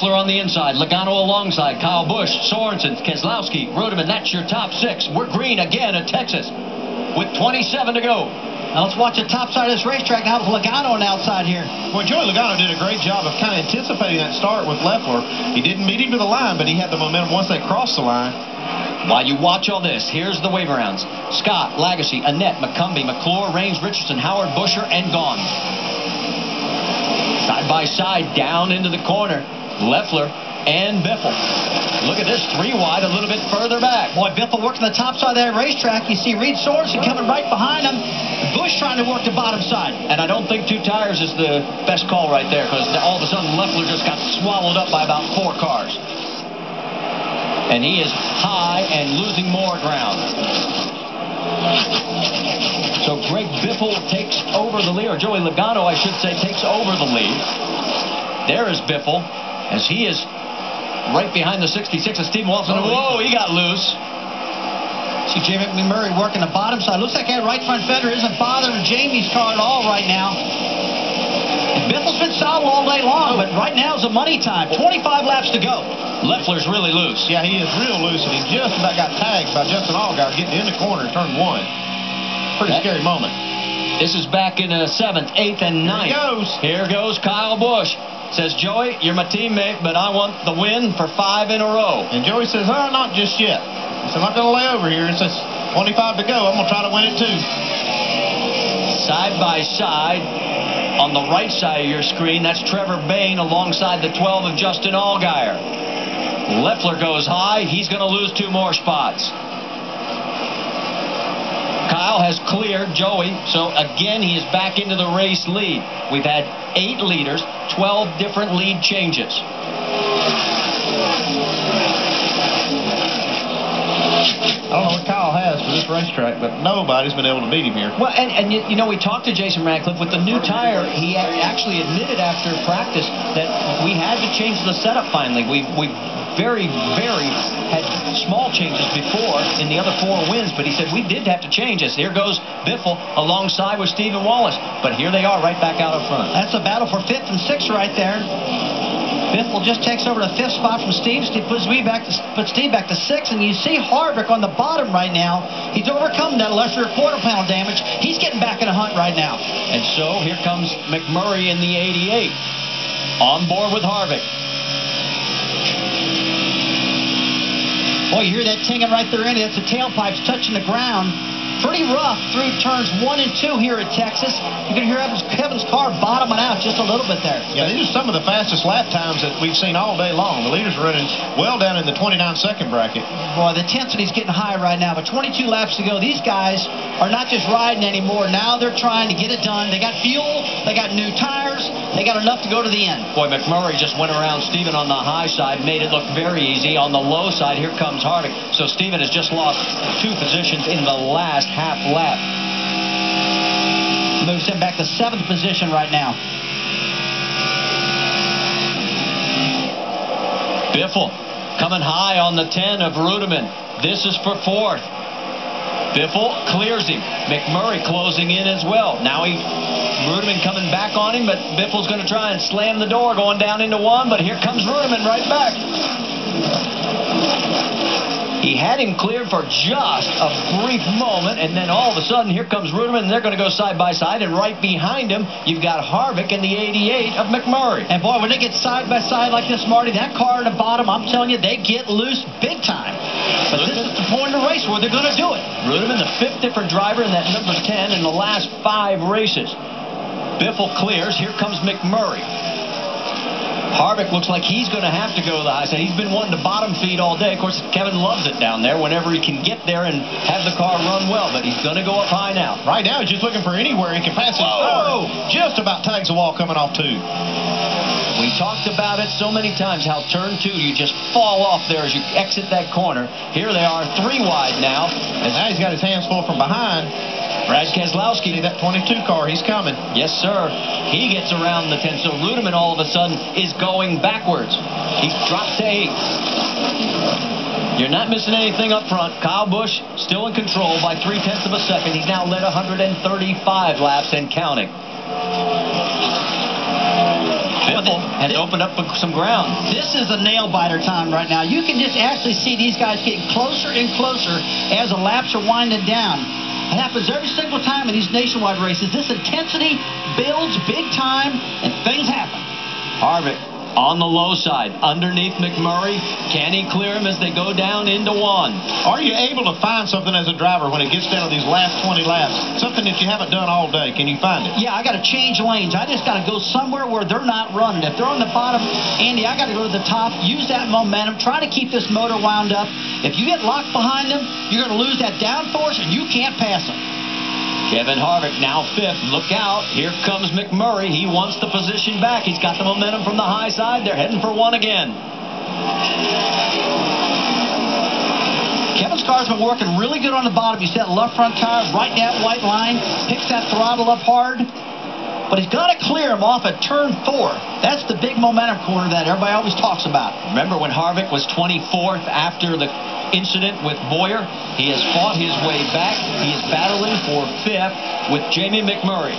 Leffler on the inside, Logano alongside, Kyle Busch, Sorensen, Keselowski, Rudeman. That's your top 6. We're green again at Texas with 27 to go. Now let's watch the top side of this racetrack now with Logano on the outside here. Well, Joey Logano did a great job of kind of anticipating that start with Leffler. He didn't meet him to the line, but he had the momentum once they crossed the line. While you watch all this, here's the wave rounds. Scott, Lagasse, Annette, McCumbee, McClure, Raines, Richardson, Howard, Buscher, and Gahn. Side by side, down into the corner, Leffler and Biffle. Look at this, 3 wide, a little bit further back. Boy, Biffle working the top side of that racetrack. You see Reed Sorensen coming right behind him. Busch trying to work the bottom side. And I don't think 2 tires is the best call right there, because all of a sudden Leffler just got swallowed up by about 4 cars. And he is high and losing more ground. So Greg Biffle takes over the lead, or Joey Logano, I should say, takes over the lead. There is Biffle, as he is right behind the 66 of Stephen Wilson. Whoa, he got loose. See Jamie McMurray working the bottom side. Looks like that right front fender isn't bothering Jamie's car at all right now. Biffle's been solid all day long, but right now is a money time. 25 laps to go. Leffler's really loose. Yeah, he is real loose, and he just about got tagged by Justin Allgaier getting in the corner in turn 1. Pretty scary moment. This is back in 7th, 8th, and 9th. Here goes Kyle Busch. Says, Joey, you're my teammate, but I want the win for 5 in a row. And Joey says, oh, not just yet. He said, I'm not going to lay over here. It says 25 to go. I'm going to try to win it too. Side by side, on the right side of your screen, that's Trevor Bayne alongside the 12 of Justin Allgaier. Leffler goes high. He's going to lose 2 more spots. Kyle has cleared Joey, so again he is back into the race lead. We've had 8 leaders, 12 different lead changes. I don't know what Kyle has for this racetrack, but nobody's been able to beat him here. Well, and you know, we talked to Jason Radcliffe with the new tire. He actually admitted after practice that we had to change the setup finally. We very had small changes before in the other 4 wins, but he said we did have to change this. Here goes Biffle alongside with Stephen Wallace, but here they are right back out in front. That's a battle for 5th and 6th right there. Biffle just takes over the 5th spot from Steve. Steve puts Steve back to 6th, and you see Harvick on the bottom right now. He's overcome that lesser quarter-panel damage. He's getting back in a hunt right now. And so here comes McMurray in the 88 on board with Harvick. Boy, you hear that tinging right there in it. That's the tailpipes touching the ground. Pretty rough through turns 1 and 2 here at Texas. You can hear Kevin's car bottoming out just a little bit there. Yeah, these are some of the fastest lap times that we've seen all day long. The leaders are running well down in the 29-second bracket. Boy, the intensity's getting high right now, but 22 laps to go. These guys are not just riding anymore. Now they're trying to get it done. They got fuel, they got new tires, they got enough to go to the end. Boy, McMurray just went around Stephen on the high side, made it look very easy. On the low side, here comes Harvick. So Stephen has just lost 2 positions in the last half lap. Moves him back to 7th position right now. Biffle coming high on the 10 of Rudeman. This is for 4th. Biffle clears him. McMurray closing in as well. Now Rudeman coming back on him, but Biffle's going to try and slam the door going down into 1, but here comes Rudeman right back. He had him cleared for just a brief moment, and then all of a sudden, here comes Rudeman, and they're going to go side by side, and right behind him, you've got Harvick and the 88 of McMurray. And boy, when they get side by side like this, Marty, that car at the bottom, I'm telling you, they get loose big time. But this is the point of the race where they're going to do it. Rudeman, the 5th different driver in that number 10 in the last 5 races. Biffle clears. Here comes McMurray. Harvick looks like he's going to have to go to the high side. He's been wanting to bottom feed all day. Of course, Kevin loves it down there whenever he can get there and have the car run well, but he's going to go up high now. Right now, he's just looking for anywhere he can pass it. Oh, just about tags the wall coming off 2. We talked about it so many times, how turn 2, you just fall off there as you exit that corner. Here they are, 3 wide now. And now he's got his hands full from behind. Brad Keselowski. See that 22 car, he's coming. Yes, sir. He gets around the 10. So Rudeman all of a sudden is going backwards. He's dropped to 8. You're not missing anything up front. Kyle Busch still in control by 0.3 of a second. He's now led 135 laps and counting. Biffle has opened up some ground. This is a nail-biter time right now. You can just actually see these guys getting closer and closer as the laps are winding down. It happens every single time in these nationwide races. This intensity builds big time, and things happen. Harvick on the low side, underneath McMurray. Can he clear him as they go down into one? Are you able to find something as a driver when it gets down to these last 20 laps? Something that you haven't done all day. Can you find it? Yeah, I got to change lanes. I just got to go somewhere where they're not running. If they're on the bottom, Andy, I got to go to the top, use that momentum, try to keep this motor wound up. If you get locked behind them, you're going to lose that downforce, and you can't pass them. Kevin Harvick now 5th. Look out. Here comes McMurray. He wants the position back. He's got the momentum from the high side. They're heading for one again. Kevin's car's been working really good on the bottom. He's that left front tire right in that white line. Picks that throttle up hard. But he's got to clear him off at turn 4. That's the big momentum corner that everybody always talks about. Remember when Harvick was 24th after the incident with Boyer? He has fought his way back. He is battling for 5th with Jamie McMurray.